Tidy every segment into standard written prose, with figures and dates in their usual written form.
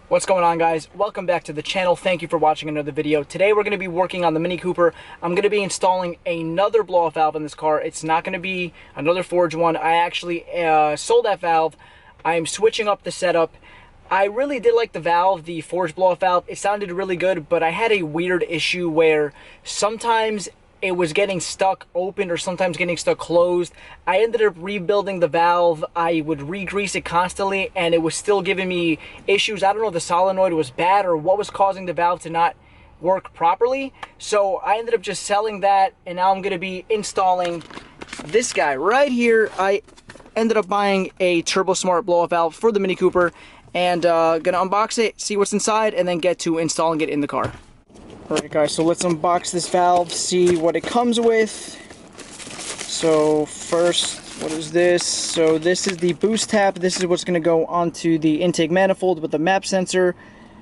What's going on, guys? Welcome back to the channel. Thank you for watching another video. Today we're going to be working on the Mini Cooper. I'm going to be installing another blow-off valve in this car. It's not going to be another forged one. I actually sold that valve. I'm switching up the setup. I really did like the valve, the forged blow-off valve. It sounded really good, but I had a weird issue where sometimes it was getting stuck open or sometimes getting stuck closed. I ended up rebuilding the valve. I would re-grease it constantly and it was still giving me issues. I don't know if the solenoid was bad or what was causing the valve to not work properly. So I ended up just selling that, and now I'm going to be installing this guy right here. I ended up buying a TurboSmart blow-off valve for the Mini Cooper, and gonna unbox it, see what's inside, and then get to installing it in the car. Alright guys, so let's unbox this valve, see what it comes with. So first, what is this? So this is the boost tap. This is what's going to go onto the intake manifold with the map sensor.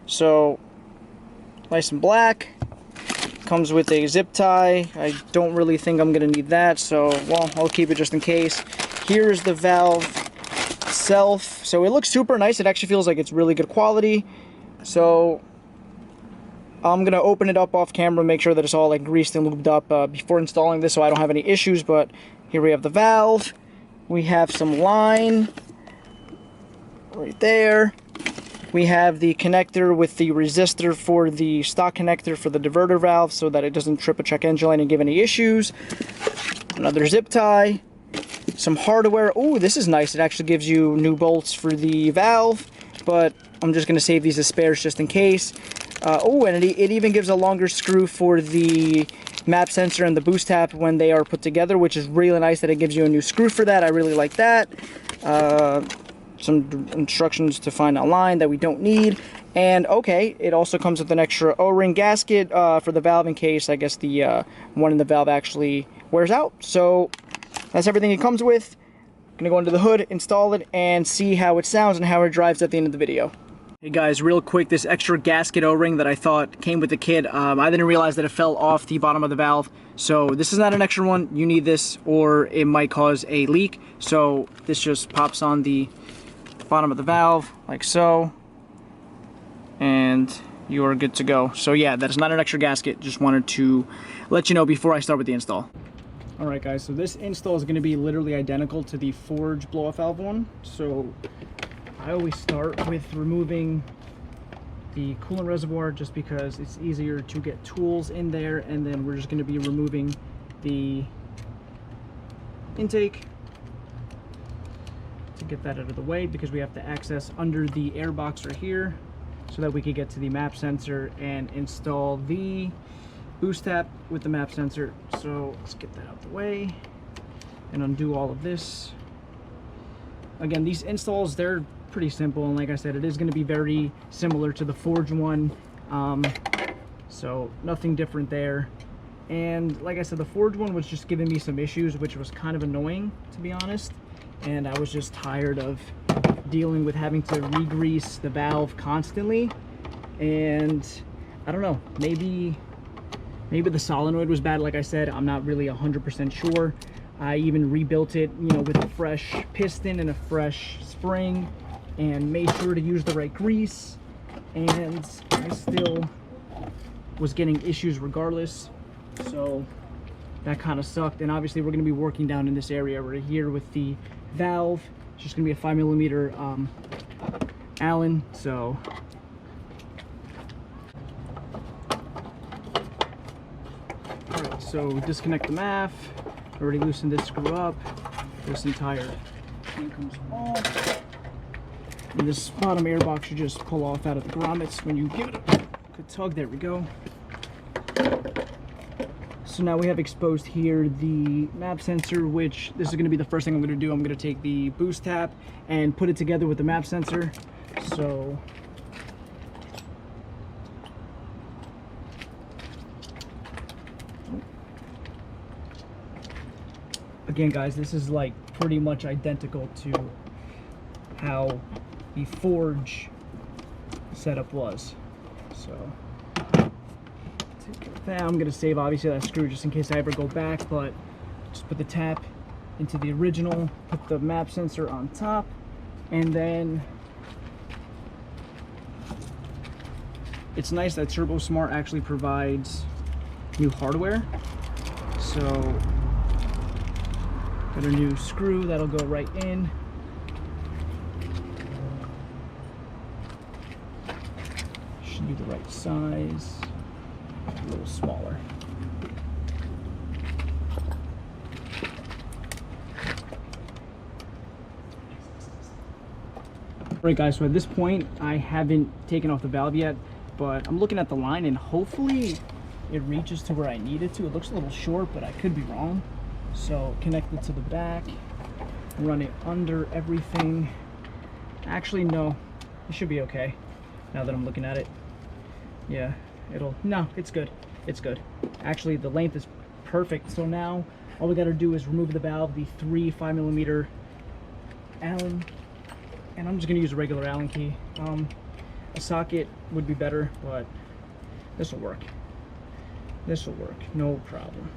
So nice and black. Comes with a zip tie. I don't really think I'm going to need that, so well, I'll keep it just in case. Here's the valve itself. So it looks super nice. It actually feels like it's really good quality. So I'm going to open it up off camera, make sure that it's all like greased and lubed up before installing this so I don't have any issues. But here we have the valve. We have some line right there. We have the connector with the resistor for the stock connector for the diverter valve so that it doesn't trip a check engine light and give any issues. Another zip tie. Some hardware. Oh, this is nice. It actually gives you new bolts for the valve, but I'm just going to save these as spares just in case. Oh, and it even gives a longer screw for the map sensor and the boost tap when they are put together, which is really nice that it gives you a new screw for that. I really like that. Some instructions to find online that we don't need. And okay, it also comes with an extra O-ring gasket for the valve in case, I guess, the one in the valve actually wears out. So that's everything it comes with. I'm gonna go into the hood, install it, and see how it sounds and how it drives at the end of the video. Hey guys, real quick, this extra gasket O-ring that I thought came with the kit, I didn't realize that it fell off the bottom of the valve. So this is not an extra one. You need this or it might cause a leak. So this just pops on the bottom of the valve like so, and you are good to go. So yeah, that is not an extra gasket. Just wanted to let you know before I start with the install. Alright guys, so this install is going to be literally identical to the forged blow-off valve one. So I always start with removing the coolant reservoir just because it's easier to get tools in there, and then we're just going to be removing the intake to get that out of the way because we have to access under the air box right here so that we can get to the map sensor and install the boost tap with the map sensor. So let's get that out of the way and undo all of this. Again, these installs, they're pretty simple, and like I said, it is going to be very similar to the forged one, so nothing different there. And like I said, the forged one was just giving me some issues, which was kind of annoying, to be honest, and I was just tired of dealing with having to re-grease the valve constantly. And I don't know, maybe the solenoid was bad. Like I said, I'm not really 100% sure. I even rebuilt it, you know, with a fresh piston and a fresh spring, and made sure to use the right grease, and I still was getting issues regardless, so that kind of sucked. And obviously we're going to be working down in this area right here with the valve. It's just going to be a 5mm Allen. So alright, so disconnect the MAF. Already loosened this screw up. This entire thing comes off. And this bottom air box you just pull off out of the grommets when you give it a good tug. There we go. So now we have exposed here the map sensor, which this is going to be the first thing I'm going to do. I'm going to take the boost tap and put it together with the map sensor. So again guys, this is like pretty much identical to how the forge setup was. So take that. I'm going to save obviously that screw just in case I ever go back, but just put the tap into the original, put the map sensor on top, and then It's nice that TurboSmart actually provides new hardware. So got a new screw that'll go right in. Should be the right size, a little smaller. Alright guys, so at this point I haven't taken off the valve yet, but I'm looking at the line and hopefully it reaches to where I need it to. It looks a little short, but I could be wrong. So connect it to the back, run it under everything. Actually, no, it should be okay now that I'm looking at it. Yeah, no, it's good. It's good. Actually, the length is perfect. So now all we got to do is remove the valve, the 3 5mm Allen, and I'm just going to use a regular Allen key. A socket would be better, but this will work. This will work, no problem.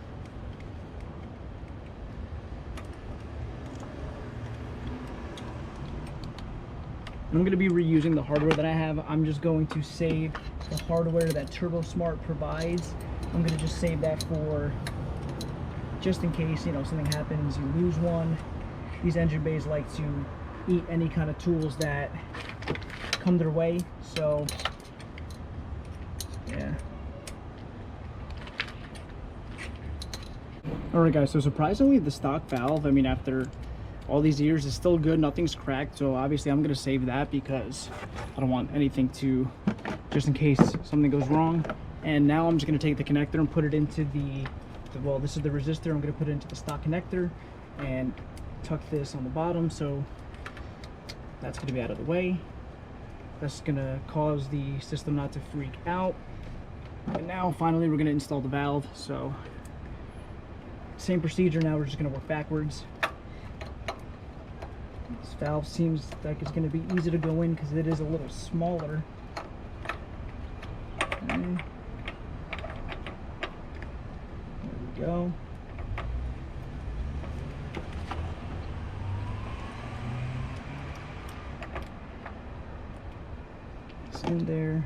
I'm going to be reusing the hardware that I have. I'm just going to save the hardware that TurboSmart provides. I'm going to just save that for just in case, you know, something happens, you lose one. These engine bays like to eat any kind of tools that come their way, so yeah. Alright guys, so surprisingly the stock valve, I mean, after all these years, is still good. Nothing's cracked, so obviously I'm going to save that because I don't want anything to, just in case something goes wrong. And now I'm just going to take the connector and put it into well, this is the resistor. I'm going to put it into the stock connector and tuck this on the bottom, so that's going to be out of the way. That's going to cause the system not to freak out. And now finally we're going to install the valve. So same procedure. Now we're just going to work backwards. This valve seems like it's going to be easy to go in because it is a little smaller. And there we go. It's in there.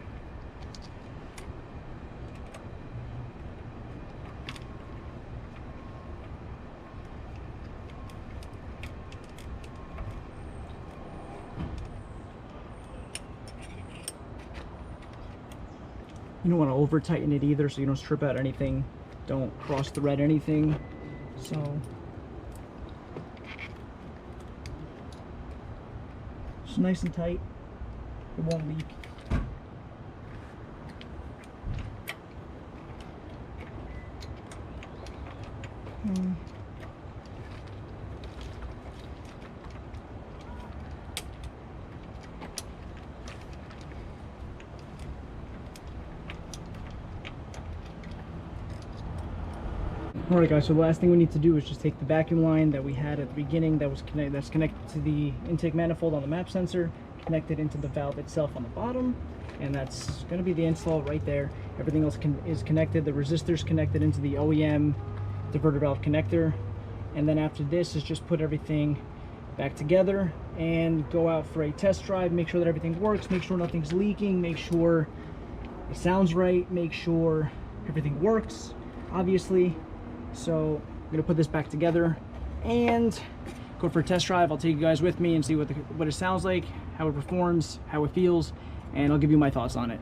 You don't want to over tighten it either, so you don't strip out anything, don't cross thread anything. So it's nice and tight, it won't leak. Alright guys, so the last thing we need to do is just take the vacuum line that we had at the beginning that's connected to the intake manifold on the map sensor, connect it into the valve itself on the bottom, and that's going to be the install right there. Everything else is connected. The resistor's connected into the OEM diverter valve connector, and then after this is just put everything back together and go out for a test drive, make sure that everything works, make sure nothing's leaking, make sure it sounds right, make sure everything works, obviously. So I'm gonna put this back together and go for a test drive. I'll take you guys with me and see what it sounds like, how it performs, how it feels, and I'll give you my thoughts on it.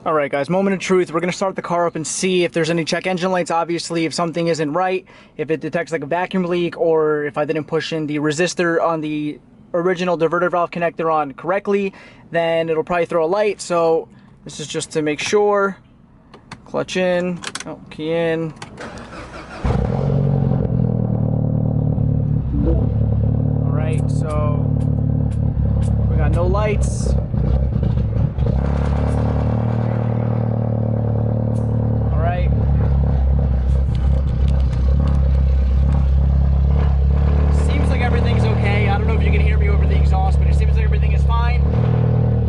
All right, guys, moment of truth. We're gonna start the car up and see if there's any check engine lights. Obviously, if something isn't right, if it detects like a vacuum leak, or if I didn't push in the resistor on the original diverter valve connector on correctly, then it'll probably throw a light. So this is just to make sure. Clutch in, oh, key in. All right, so we got no lights. All right. Seems like everything's okay. I don't know if you can hear me over the exhaust, but it seems like everything is fine.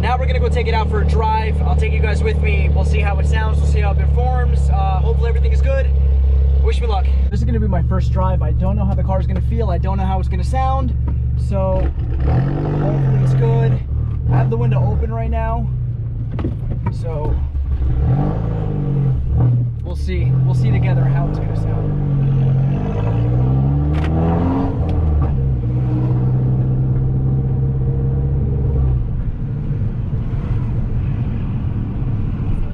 Now we're gonna go take it out for a drive. I'll take you guys with me. We'll see how it sounds. We'll see how it performs. Hopefully everything is good. Wish me luck. This is gonna be my first drive. I don't know how the car is gonna feel. I don't know how it's gonna sound. So hopefully it's good. I have the window open right now. So we'll see. We'll see together how it's gonna sound.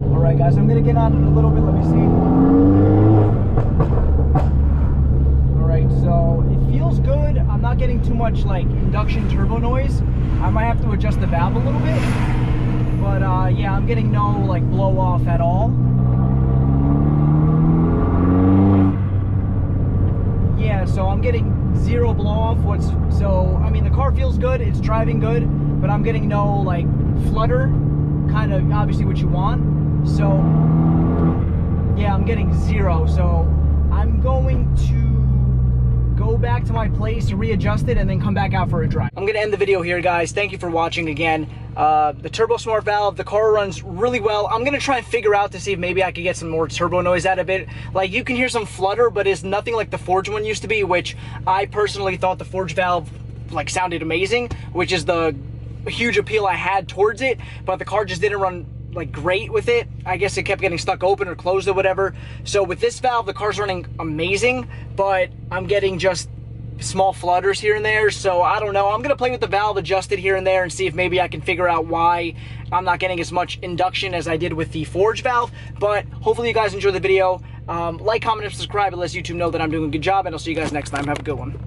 Alright guys, I'm gonna get on it a little bit, let me see. Alright, so it feels good. I'm not getting too much like induction turbo noise. I might have to adjust the valve a little bit. But yeah, I'm getting no like blow off at all. Yeah, so I'm getting zero blow off. So I mean the car feels good, it's driving good, but I'm getting no like flutter, kind of obviously what you want. So yeah, I'm getting zero. So I'm going to go back to my place, readjust it, and then come back out for a drive. I'm gonna end the video here, guys. Thank you for watching again. The TurboSmart valve, the car runs really well. I'm gonna try and figure out to see if maybe I could get some more turbo noise out of it. Like you can hear some flutter, but it's nothing like the Forge one used to be, which I personally thought the Forge valve like sounded amazing, which is the huge appeal I had towards it, but the car just didn't run like great with it. I guess it kept getting stuck open or closed or whatever. So with this valve, the car's running amazing, but I'm getting just small flutters here and there. So I don't know. I'm gonna play with the valve, adjust it here and there, and see if maybe I can figure out why I'm not getting as much induction as I did with the Forge valve. But hopefully you guys enjoy the video. Like, comment, and subscribe. It lets YouTube know that I'm doing a good job, and I'll see you guys next time. Have a good one.